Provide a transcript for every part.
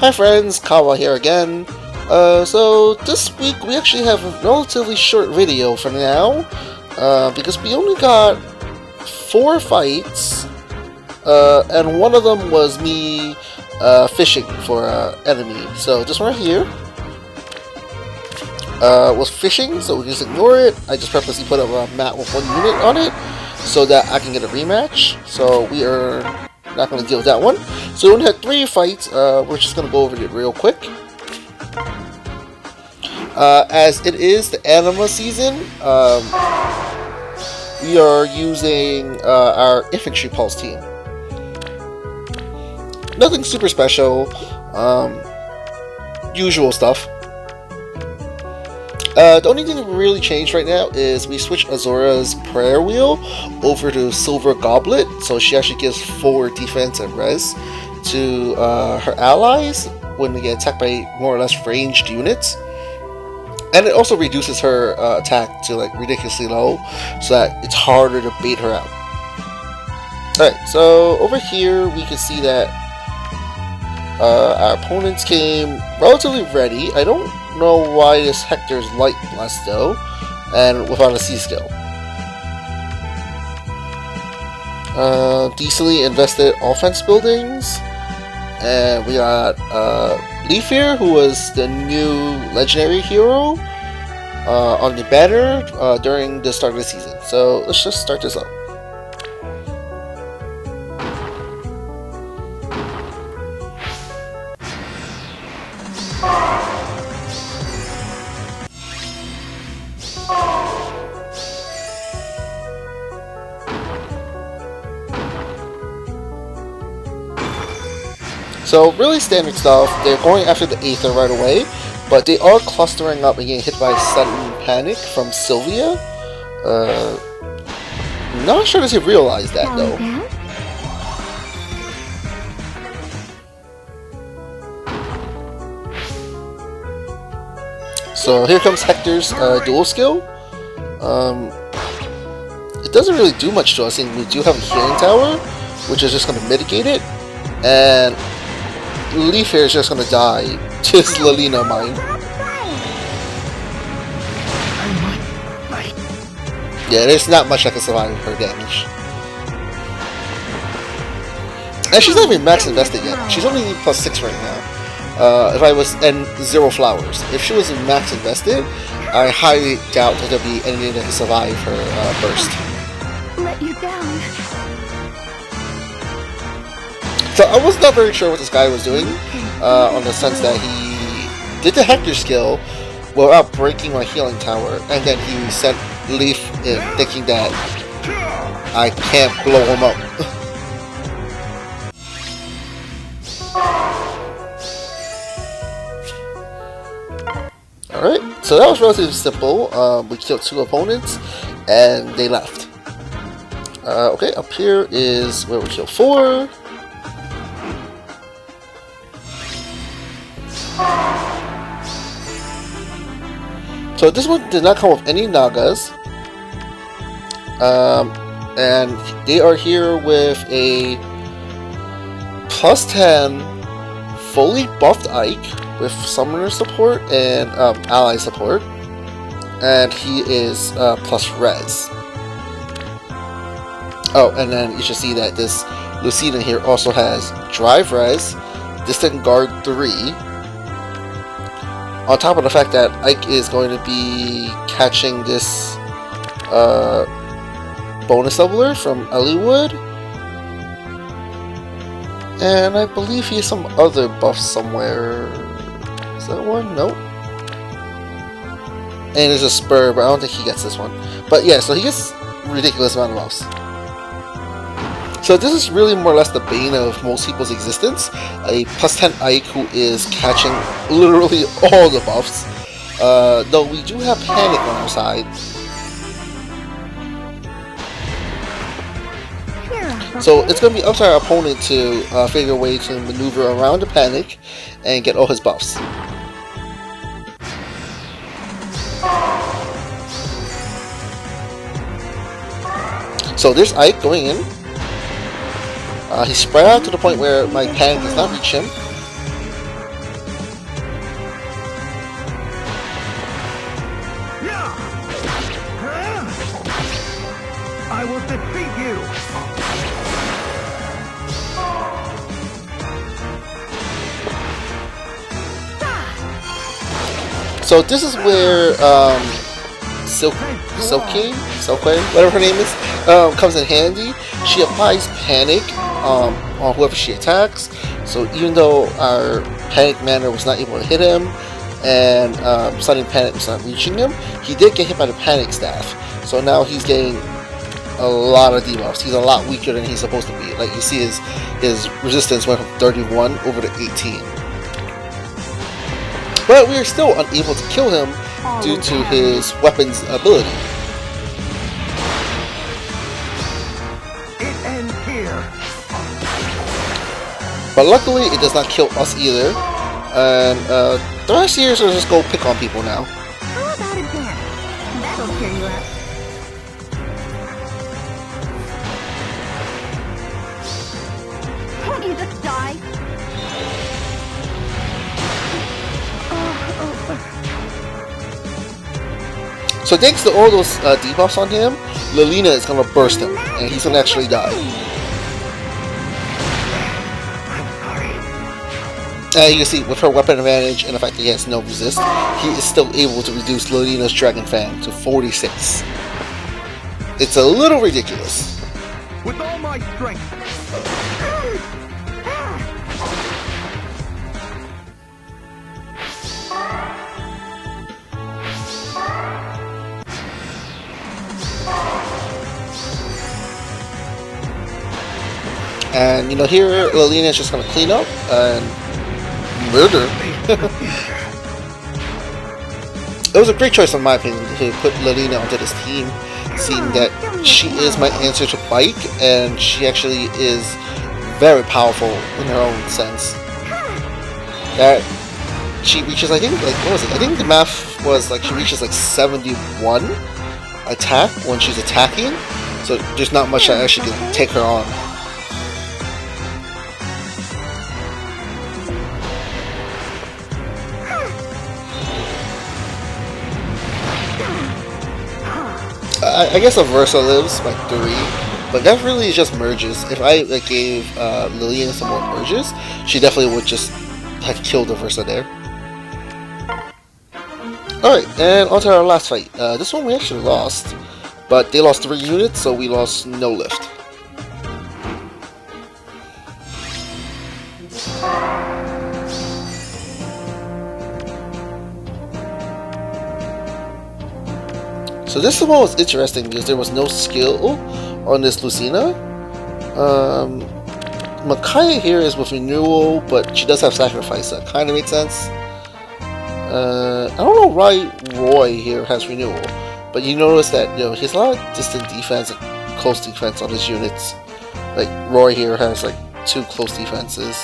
Hi friends, Kawa here again. So this week we actually have a relatively short video for now, because we only got 4 fights, and one of them was me fishing for an enemy. So this one right here was fishing, so we can just ignore it. I just purposely put a mat with 1 unit on it so that I can get a rematch. So we are not going to deal with that one. So we only had 3 fights. We're just going to go over it real quick. As it is the anima season, we are using our infantry pulse team. Nothing super special, usual stuff. The only thing that really changed right now is we switched Azora's prayer wheel over to Silver Goblet, so she actually gives 4 defense and res to her allies when they get attacked by more or less ranged units. And it also reduces her attack to like ridiculously low, so that it's harder to bait her out. Alright, so over here we can see that our opponents came relatively ready. I don't know why this Hector's light blessed though, and without a C skill. Decently invested offense buildings, and we got Leaf here, who was the new legendary hero on the banner during the start of the season. So let's just start this up. So really standard stuff. They're going after the Aether right away, but they are clustering up and getting hit by sudden panic from Sylvia. Not sure if he realized that though. So here comes Hector's dual skill. It doesn't really do much to us, and we do have a healing tower, which is just going to mitigate it. And Leaf here is just going to die to his Lilina mine. Yeah, there's not much that can survive her damage. And she's not even max invested yet. She's only +6 right now. If I was, and 0 flowers. If she was max invested, I highly doubt that there'll be anything that can survive her burst. Let you down. So I was not very sure what this guy was doing, on the sense that he did the Hector skill without breaking my healing tower, and then he sent Leaf in thinking that I can't blow him up. Alright, so that was relatively simple. We killed 2 opponents, and they left. Okay, up here is where we killed 4. So this one did not come with any Nagas, and they are here with a +10 fully buffed Ike with summoner support and ally support, and he is plus res. Oh, and then you should see that this Lilina here also has drive res, distant guard 3. On top of the fact that Ike is going to be catching this bonus leveler from Elliewood. And I believe he has some other buffs somewhere. Is that one? Nope. And there's a spur, but I don't think he gets this one. But yeah, so he gets a ridiculous amount of buffs. So this is really more or less the bane of most people's existence. A +10 Ike who is catching literally all the buffs. Though we do have Panic on our side. So it's going to be up to our opponent to figure a way to maneuver around the Panic and get all his buffs. So there's Ike going in. He spread out to the point where my panic does not reach him. you. So this is where Silky, whatever her name is, comes in handy. She applies panic on whoever she attacks. So even though our panic mana was not able to hit him, and sudden panic was not reaching him, he did get hit by the panic staff. So now he's getting a lot of debuffs. He's a lot weaker than he's supposed to be. Like you see, his resistance went from 31 over to 18. But we are still unable to kill him due to his weapon's ability. It ends here. But luckily, it does not kill us either. And the rest of the years will just go pick on people now. How about a dance? That'll cheer you up. Won't you just die? So thanks to all those debuffs on him, Lilina is going to burst him, and he's going to actually die. You can see, with her weapon advantage and the fact that he has no resist, he is still able to reduce Lilina's Dragon Fang to 46. It's a little ridiculous. With all my strength. And, you know, here, Lilina is just going to clean up and murder. It was a great choice, in my opinion, to put Lilina onto this team, seeing that she is my answer to Bike, and she actually is very powerful in her own sense. That she reaches, I think, like, what was it? I think the math was, like, she reaches, like, 71 attack when she's attacking, so there's not much that actually can take her on. I guess a Versa lives by 3, but that really just merges. If I gave Lilina some more merges, she definitely would just have killed the Versa there. Alright, and on to our last fight. This one we actually lost, but they lost 3 units, so we lost no lift. So this one was interesting because there was no skill on this Lucina. Micaiah here is with renewal, but she does have sacrifice, so it kind of makes sense. I don't know why Roy here has renewal, but you notice that, you know, he has a lot of distant defense and close defense on his units. Like Roy here has like 2 close defenses.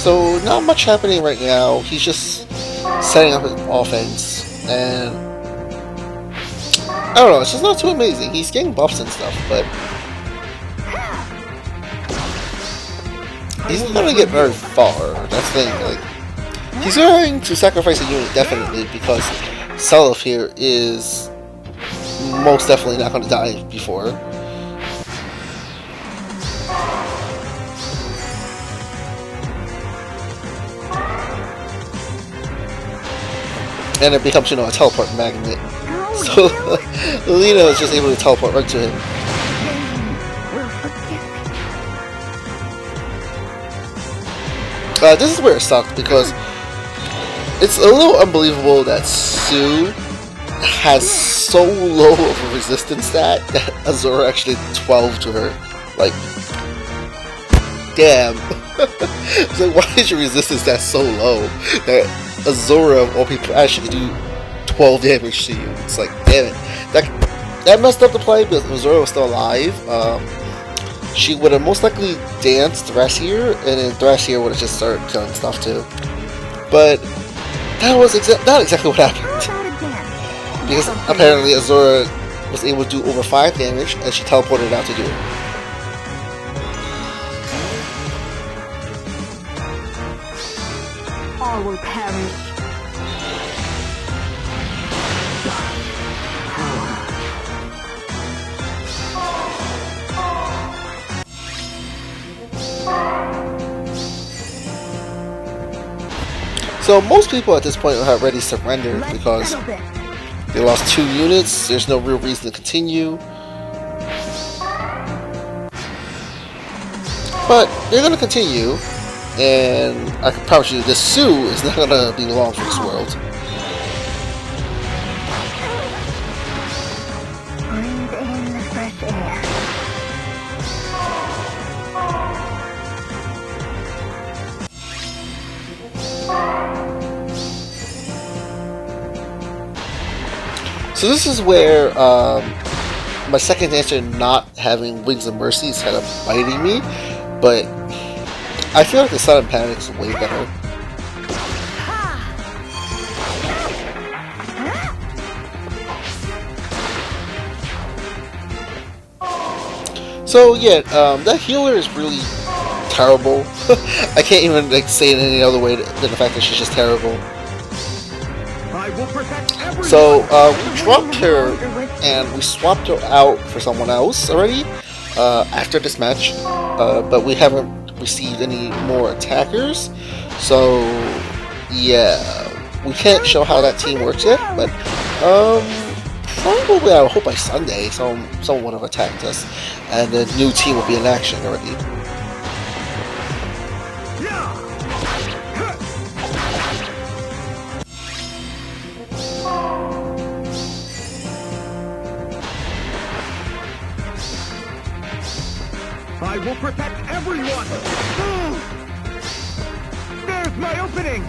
So not much happening right now. He's just setting up an offense, and I don't know. It's just not too amazing. He's getting buffs and stuff, but he's not gonna get very far. That's the thing. Like, he's going to sacrifice a unit definitely because Self here is most definitely not going to die before. And it becomes, you know, a teleport magnet. So Lilina is just able to teleport right to him. This is where it sucked because it's a little unbelievable that Sue has so low of a resistance stat that Azura actually did 12 to her. Like, damn. It's like, why is your resistance stat so low that Azura of all people actually do 12 damage to you? It's like, damn it. that messed up the play because Azura was still alive. She would have most likely danced Thrasier, and then Thrasier would have just started killing stuff too. But that was not exactly what happened. Because apparently Azura was able to do over 5 damage, and she teleported out to do it. All will perish. So most people at this point have already surrendered because they lost 2 units. There's no real reason to continue. But they're going to continue, and I can promise you this Sue is not going to be long for this world. Breathe in the fresh air. So this is where my second answer not having Wings of Mercy is kind of biting me, but I feel like the Sudden Panic is way better. So yeah, that healer is really terrible. I can't even like say it any other way than the fact that she's just terrible. I will protect everyone. So we dropped her and we swapped her out for someone else already after this match, but we haven't received any more attackers. So yeah, we can't show how that team works yet, but probably I hope by Sunday someone would have attacked us and the new team will be in action already. I will protect everyone. There's my opening.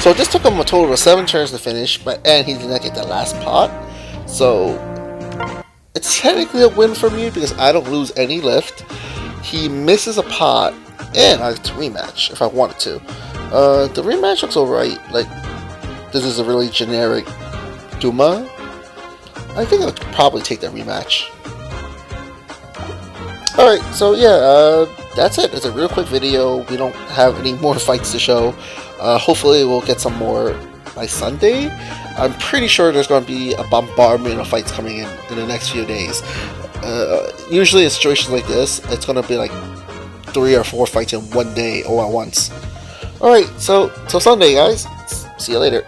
So this took him a total of 7 turns to finish, and he did not get the last pot. So it's technically a win for me because I don't lose any lift. He misses a pot, and I get to rematch if I wanted to. The rematch looks alright. Like, this is a really generic Duma. I think I would probably take that rematch. Alright, so yeah, that's it. It's a real quick video. We don't have any more fights to show. Hopefully we'll get some more by Sunday. I'm pretty sure there's going to be a bombardment of fights coming in the next few days. Usually in situations like this, it's going to be like 3 or 4 fights in one day all at once. Alright, so till Sunday guys. See you later.